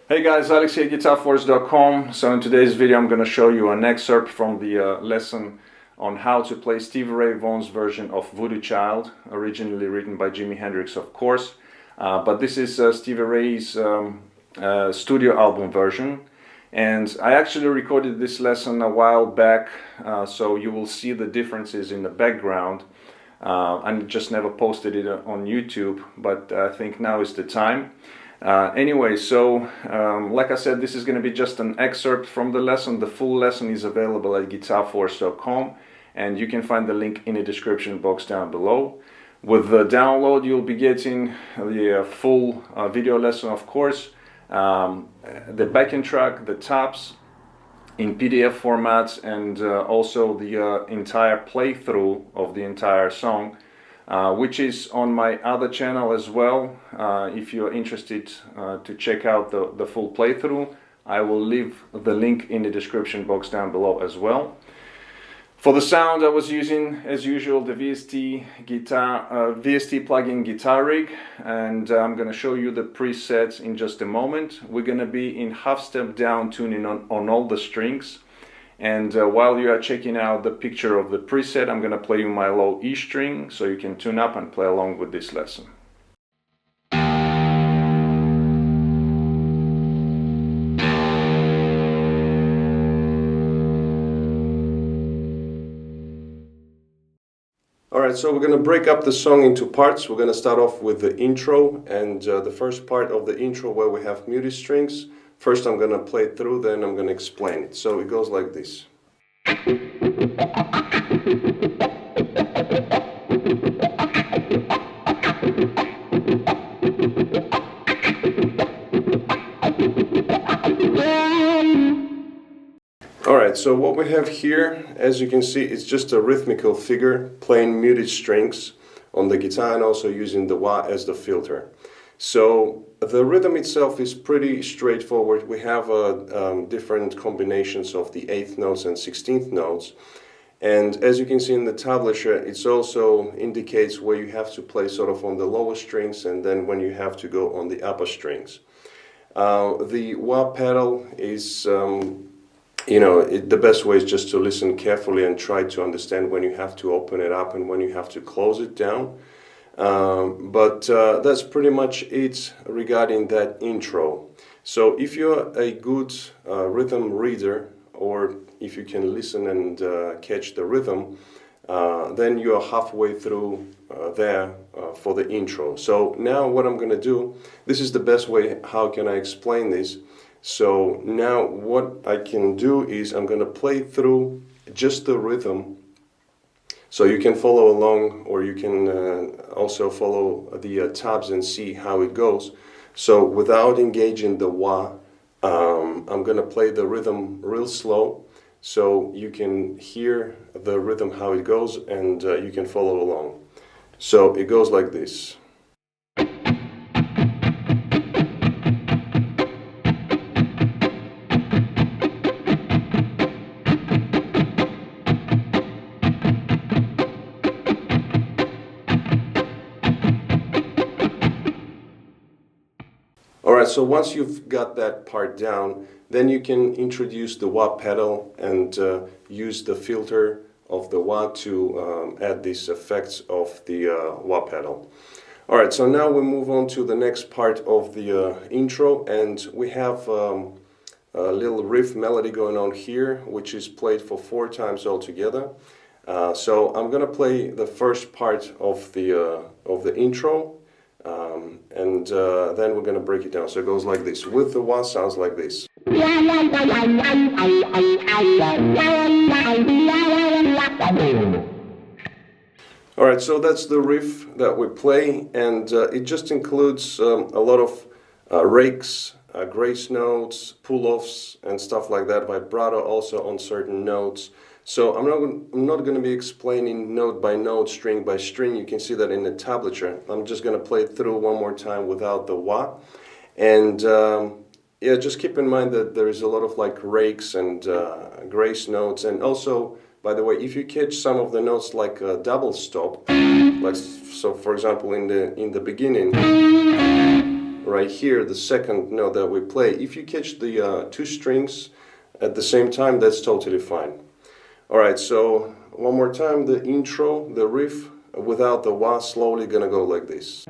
Hey guys, Alex here, GuitarForce.com. So in today's video I'm going to show you an excerpt from the lesson on how to play Stevie Ray Vaughan's version of Voodoo Child, originally written by Jimi Hendrix, of course. But this is Stevie Ray's studio album version. And I actually recorded this lesson a while back, so you will see the differences in the background. I just never posted it on YouTube, but I think now is the time. Anyway, so like I said, this is going to be just an excerpt from the lesson. The full lesson is available at GuitarForce.com, and you can find the link in the description box down below. With the download, you'll be getting the full video lesson, of course, the backing track, the tabs in PDF format, and also the entire playthrough of the entire song, which is on my other channel as well. If you're interested to check out the full playthrough, I will leave the link in the description box down below as well. For the sound, I was using, as usual, the VST plugin Guitar Rig, and I'm going to show you the presets in just a moment. We're going to be in half-step down tuning on all the strings. And while you are checking out the picture of the preset, I'm going to play you my low E string so you can tune up and play along with this lesson. Alright, so we're going to break up the song into parts. We're going to start off with the intro, and the first part of the intro where we have muted strings. First I'm going to play it through, then I'm going to explain it. So it goes like this. Alright, so what we have here, as you can see, it's just a rhythmical figure playing muted strings on the guitar and also using the wah as the filter. So the rhythm itself is pretty straightforward. We have different combinations of the 8th notes and 16th notes. And as you can see in the tablature, it also indicates where you have to play sort of on the lower strings and then when you have to go on the upper strings. The wah pedal is, the best way is just to listen carefully and try to understand when you have to open it up and when you have to close it down. But that's pretty much it regarding that intro. So if you're a good rhythm reader, or if you can listen and catch the rhythm, then you're halfway through there for the intro. So now what I'm going to do, this is the best way how can I explain this. So now what I can do is I'm going to play through just the rhythm. So you can follow along, or you can also follow the tabs and see how it goes. So without engaging the wah, I'm going to play the rhythm real slow so you can hear the rhythm how it goes, and you can follow along. So it goes like this. Alright, so once you've got that part down, then you can introduce the wah pedal and use the filter of the wah to add these effects of the wah pedal. Alright, so now we move on to the next part of the intro, and we have a little riff melody going on here, which is played for 4 times altogether. So I'm gonna play the first part of the intro, and then we're gonna break it down. So it goes like this. With the wah, sounds like this. Alright, so that's the riff that we play, and it just includes a lot of rakes, grace notes, pull-offs, and stuff like that, vibrato also on certain notes. So I'm not going to be explaining note by note, string by string. You can see that in the tablature. I'm just going to play it through one more time without the wah. And yeah, just keep in mind that there is a lot of like rakes and grace notes, and also, by the way, if you catch some of the notes like a double stop, like so, for example, in the beginning, right here, the second note that we play, if you catch the 2 strings at the same time, that's totally fine. All right, so one more time, the intro, the riff without the wah, slowly gonna go like this.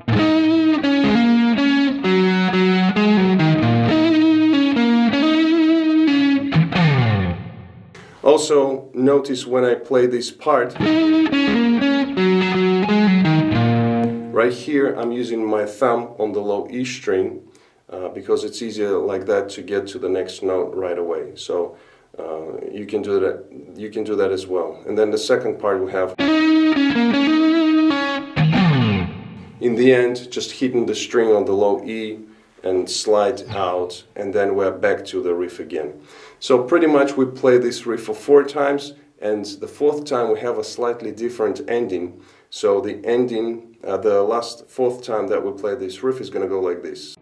Also, notice when I play this part, right here I'm using my thumb on the low E string because it's easier like that to get to the next note right away. So you can do that. You can do that as well. And then the second part we have, in the end, just hitting the string on the low E and slide out, and then we're back to the riff again. So pretty much we play this riff for 4 times, and the 4th time we have a slightly different ending. So the ending, the last 4th time that we play this riff is going to go like this.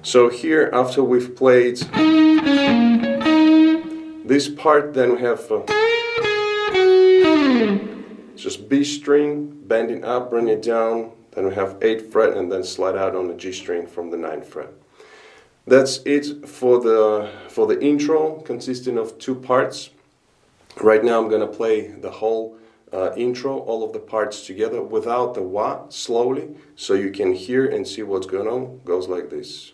So here, after we've played this part, then we have just B string, bending up, bring it down, then we have 8th fret, and then slide out on the G string from the 9th fret. That's it for the intro, consisting of 2 parts. Right now I'm going to play the whole intro, all of the parts together without the wah, slowly, so you can hear and see what's going on. It goes like this.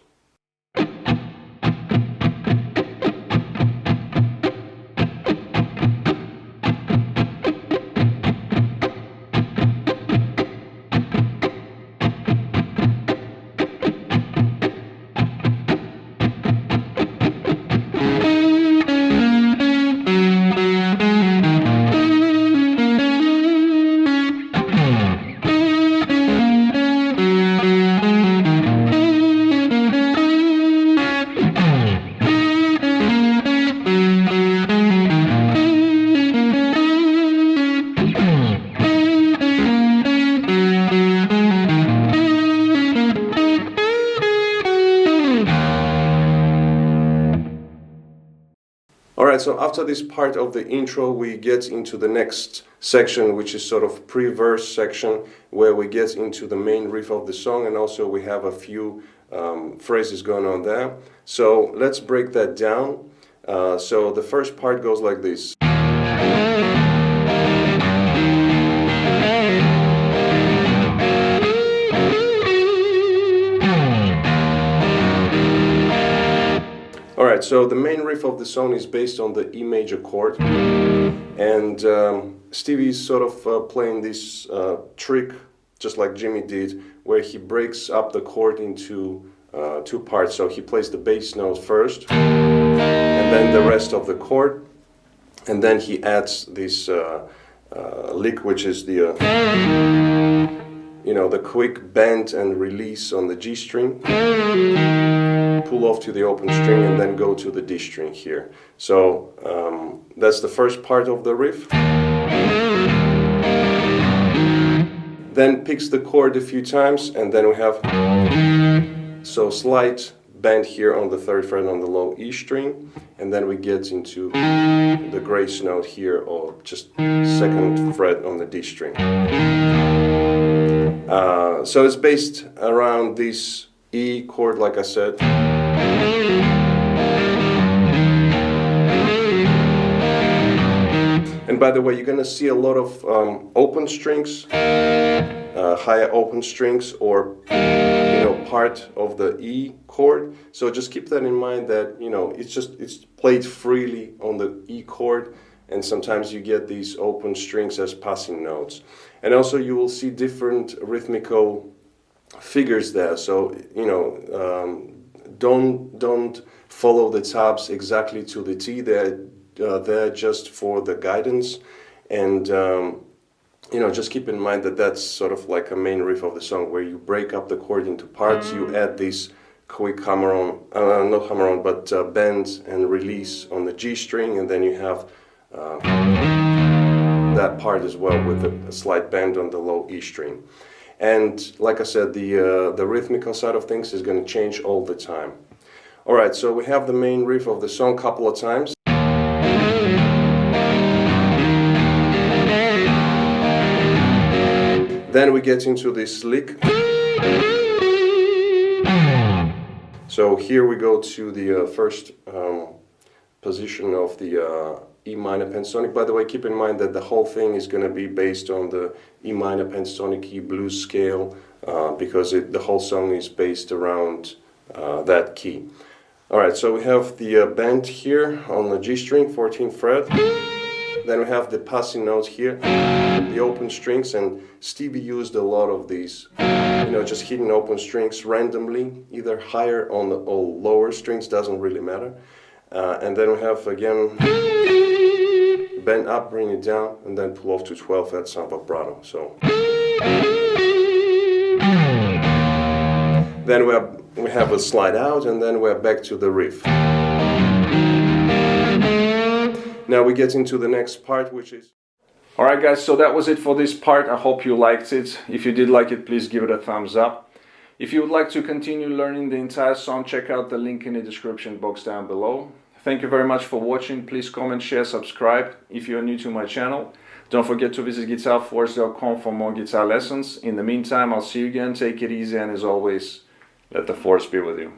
Alright, so after this part of the intro, we get into the next section, which is sort of pre-verse section, where we get into the main riff of the song, and also we have a few phrases going on there. So let's break that down. So the first part goes like this. Alright, so the main riff of the song is based on the E major chord, and Stevie is sort of playing this trick, just like Jimmy did, where he breaks up the chord into 2 parts. So he plays the bass note first, and then the rest of the chord, and then he adds this lick, which is the the quick bend and release on the G string, pull off to the open string, and then go to the D string here. So that's the first part of the riff. Then picks the chord a few times, and then we have so slight bend here on the 3rd fret on the low E string, and then we get into the grace note here, or just 2nd fret on the D string. So it's based around this E chord, like I said. And by the way, you're going to see a lot of open strings, higher open strings, or part of the E chord. So just keep that in mind, that it's played freely on the E chord, and sometimes you get these open strings as passing notes. And also you will see different rhythmical figures there. So don't follow the tabs exactly to the T. They're there just for the guidance, and just keep in mind that that's sort of like a main riff of the song, where you break up the chord into parts. You add this quick not hammer-on, but bend and release on the G string, and then you have that part as well with a slight bend on the low E string. And like I said, the rhythmical side of things is going to change all the time. Alright, so we have the main riff of the song a couple of times. Then we get into this lick. So here we go to the first position of the E minor pentatonic. By the way, keep in mind that the whole thing is going to be based on the E minor pentatonic key blues scale, because the whole song is based around that key. Alright, so we have the bend here on the G string, 14th fret. Then we have the passing notes here, the open strings, and Stevie used a lot of these, just hitting open strings randomly, either higher on the or lower strings, doesn't really matter. And then we have again bend up, bring it down, and then pull off to 12 fret some vibrato. So then we have a slide out, and then we're back to the riff. Now we get into the next part, which is... Alright guys, so that was it for this part. I hope you liked it. If you did like it, please give it a thumbs up. If you would like to continue learning the entire song, check out the link in the description box down below. Thank you very much for watching. Please comment, share, subscribe if you are new to my channel. Don't forget to visit GuitarForce.com for more guitar lessons. In the meantime, I'll see you again. Take it easy, and as always, let the force be with you.